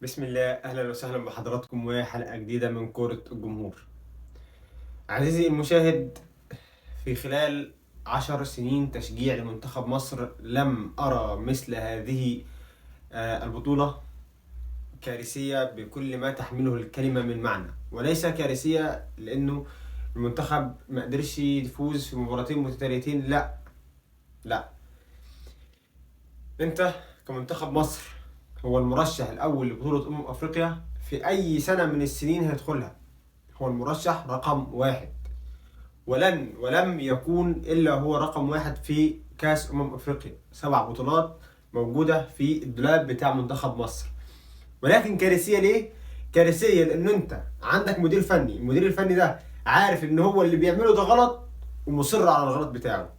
بسم الله، أهلا وسهلا بحضراتكم وحلقة جديدة من كورة الجمهور. عزيزي المشاهد، في خلال 10 سنين تشجيع لمنتخب مصر لم أرى مثل هذه البطولة كارثية بكل ما تحمله الكلمة من معنى، وليس كارثية لأنه المنتخب ما قدرش يفوز في مباراتين متتاليتين. لا لا، أنت كمنتخب مصر هو المرشح الأول لبطولة أفريقيا في أي سنة من السنين هيدخلها. هو المرشح رقم واحد، ولم يكون إلا هو رقم واحد في كأس أفريقيا. 7 بطولات موجودة في الدولاب بتاع منتخب مصر، ولكن كارثية ليه؟ كارثية لأن أنت عندك مدير فني، المدير الفني ده عارف إن هو اللي بيعمله ده غلط ومصر على الغلط بتاعه.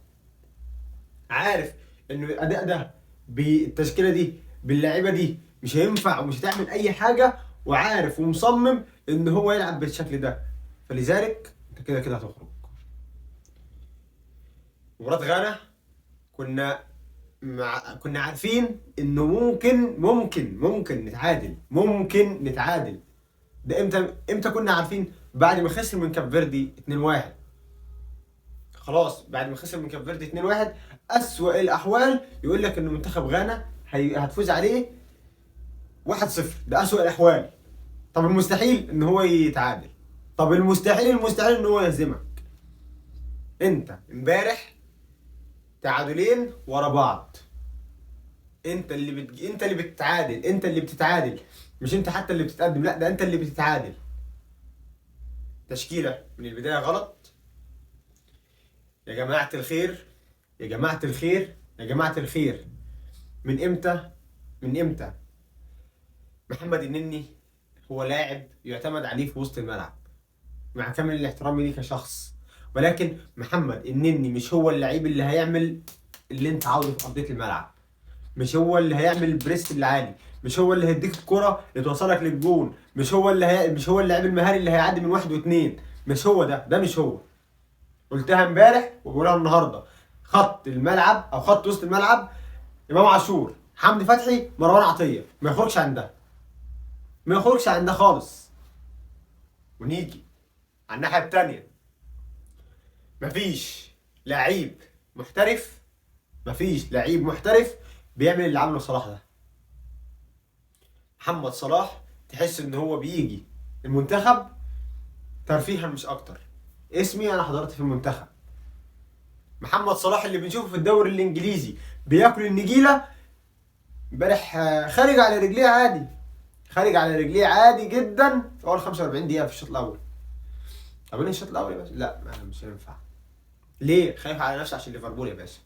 عارف إنه الأداء ده بالتشكيلة دي باللاعيبة دي مش هينفع ومش هتعمل أي حاجة، وعارف ومصمم إن هو يلعب بالشكل ده، فلذلك أنت كده كده هتخرج. مباراة غانا كنا عارفين انه ممكن نتعادل. ده امتى كنا عارفين؟ بعد ما خسر من كاب فيردي 2-1. خلاص بعد ما خسر من كاب فيردي 2-1، اسوأ الاحوال يقول لك ان منتخب غانا هتفوز عليه 1-0. ده اسوأ الاحوال. طب المستحيل ان هو يتعادل. طب المستحيل ان هو يهزمك. انت امبارح تعادلين ورا بعض. انت اللي بتتعادل، انت اللي بتتعادل، مش انت حتى اللي بتتقدم، لا ده انت اللي بتتعادل. تشكيلة من البداية غلط. يا جماعة الخير، يا جماعة الخير، يا جماعة الخير، من امتى محمد النني هو لاعب يعتمد عليه في وسط الملعب؟ مع كامل الاحترام ليه كشخص، ولكن محمد النني مش هو اللعيب اللي هيعمل اللي انت عاوزه في ارضية الملعب. مش هو اللي هيعمل البريس العالي، مش هو اللي هيديك الكرة اللي توصلك للجون، مش هو اللاعب المهاري اللي هيعدي من واحد واثنين. مش هو ده مش هو. قلتها امبارح وبقولها النهارده. خط الملعب او خط وسط الملعب امام عاشور، حمدي فتحي، مروان عطيه، ما يخرجش عن ده خالص. ونيجي على الناحيه الثانيه، مفيش لعيب محترف مفيش لعيب محترف بيعمل اللي عمله صلاح ده. محمد صلاح تحس ان هو بيجي المنتخب ترفيها مش اكتر. اسمي انا حضرت في المنتخب. محمد صلاح اللي بنشوفه في الدوري الانجليزي بياكل النجيله، امبارح خارج على رجليه عادي. خارج على رجليه عادي جدا في اول 45 دقيقه في الشوط الاول. طب ايه الشوط الاول يا باشا؟ لا انا مش هينفع. ليه؟ خايف على نفسي عشان ليفربول يا باشا.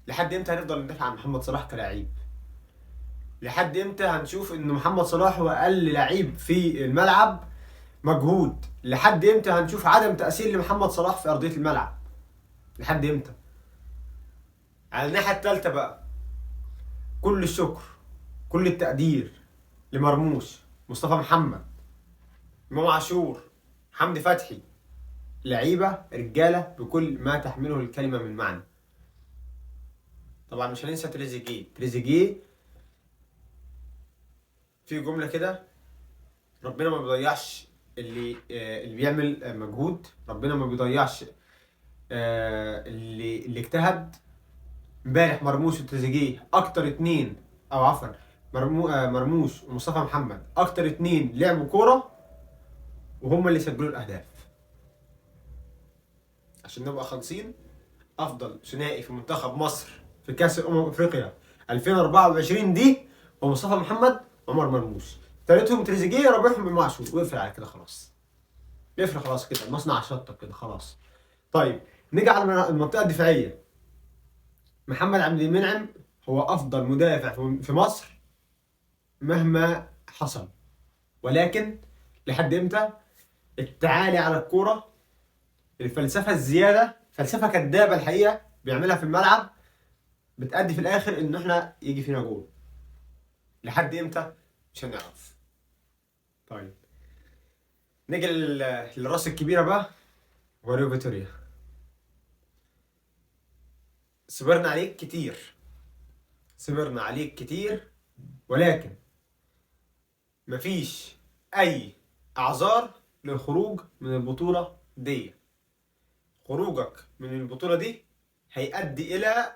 لحد امتى هنفضل ندافع عن محمد صلاح كلاعب؟ لحد امتى هنشوف ان محمد صلاح هو اقل لعيب في الملعب مجهود؟ لحد امتى هنشوف عدم تأثير لمحمد صلاح في أرضية الملعب؟ لحد امتى؟ على الناحية التالتة بقى، كل الشكر، كل التقدير لمرموش، مصطفى محمد، إمام عاشور، حمدي فتحي. لعيبة رجالة بكل ما تحمله الكلمة من معنى. طبعا مش هننسى تريزيجيه في جملة كده: ربنا ما بيضيعش اللي بيعمل مجهود، ربنا ما بيضيعش اللي اجتهد. امبارح مرموش وتريزيجيه اكتر اتنين، او عفوا مرموش ومصطفى محمد اكتر اتنين لعبوا كوره وهم اللي سجلوا الاهداف. عشان نبقى خالصين، افضل ثنائي في منتخب مصر في كاس افريقيا 2024 دي هو مصطفى محمد وعمر مرموش. تالتهم تريزيجيه، رابعهم امام عاشور. وقفل على كده خلاص. يقفل خلاص كده المصنع شطب كده خلاص. طيب نيجي على المنطقه الدفاعيه. محمد عبد المنعم هو افضل مدافع في مصر مهما حصل، ولكن لحد امتى؟ التعالي على الكوره، الفلسفه الزياده، فلسفه كدابه الحقيقه بيعملها في الملعب، بتأدي في الاخر ان احنا يجي فينا جول. لحد امتى؟ مش هنعرف. طيب نيجي للراس الكبيره بقى، ماريو فيتوريا. صبرنا عليك كتير، صبرنا عليك كتير، ولكن مفيش اي اعذار للخروج من البطولة دي. خروجك من البطولة دي هيؤدي الى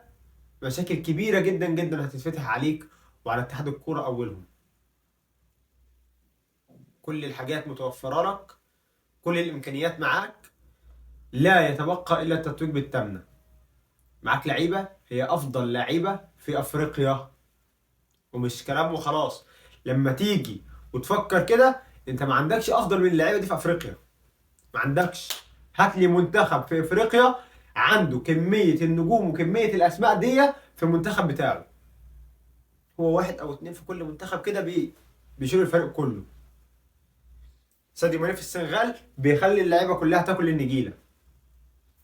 مشاكل كبيرة جدا جدا هتتفتح عليك وعلى اتحاد الكورة اولهم. كل الحاجات متوفرة لك، كل الامكانيات معاك، لا يتبقى الا التتويج بالتامنة. معاك لعيبة هي افضل لعيبة في افريقيا، ومش كلام وخلاص. لما تيجي وتفكر كده، انت ما عندكش افضل من اللعيبة دي في افريقيا، ما عندكش. هات لي منتخب في افريقيا عنده كمية النجوم وكمية الاسماء دي في المنتخب بتاعه. هو واحد او اتنين في كل منتخب كده بيشيلوا الفريق كله. ساديو ماني في السنغال بيخلي اللعيبة كلها تاكل النجيلة.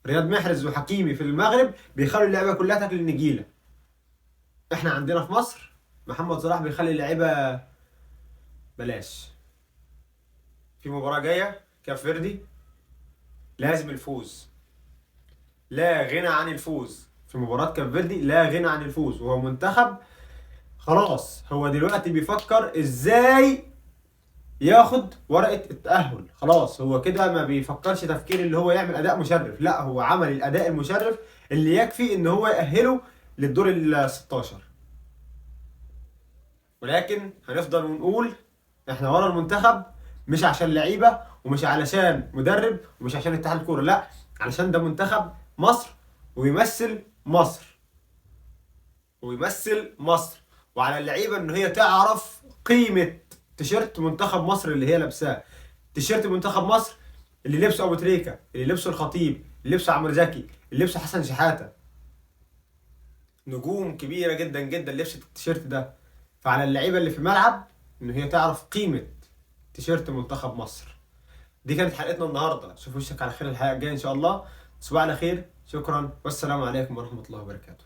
رياض محرز وحكيمي في المغرب بيخلوا اللعيبة كلها تاكل النجيلة. احنا عندنا في مصر محمد صلاح بيخلي اللعيبة بلاش. في مباراة جاية كاف فيردي لازم الفوز، لا غنى عن الفوز. في مباراة كاف فيردي لا غنى عن الفوز، وهو منتخب خلاص هو دلوقتي بيفكر ازاي ياخد ورقة التأهل. خلاص هو كده ما بيفكرش تفكير اللي هو يعمل أداء مشرف، لا هو عمل الأداء المشرف اللي يكفي إن هو يأهله للدور ال 16. ولكن هنفضل ونقول احنا ورا المنتخب، مش عشان لعيبة ومش علشان مدرب ومش عشان اتحاد الكورة، لا علشان ده منتخب مصر ويمثل مصر، ويمثل مصر. وعلى اللعيبة ان هي تعرف قيمة تيشيرت منتخب مصر اللي هي لابساه. تيشيرت منتخب مصر اللي لبسه ابو تريكة، اللي لبسه الخطيب، اللي لبسه عمرو زكي، اللي لبسه حسن شحاتة، نجوم كبيرة جدا جدا لبست التيشيرت ده. فعلى اللعيبة اللي في الملعب ان هي تعرف قيمة تيشيرت منتخب مصر. دي كانت حلقتنا النهارده، اشوف وشك على خير الحلقة الجاية ان شاء الله. تصبحوا على خير، شكرا والسلام عليكم ورحمة الله وبركاته.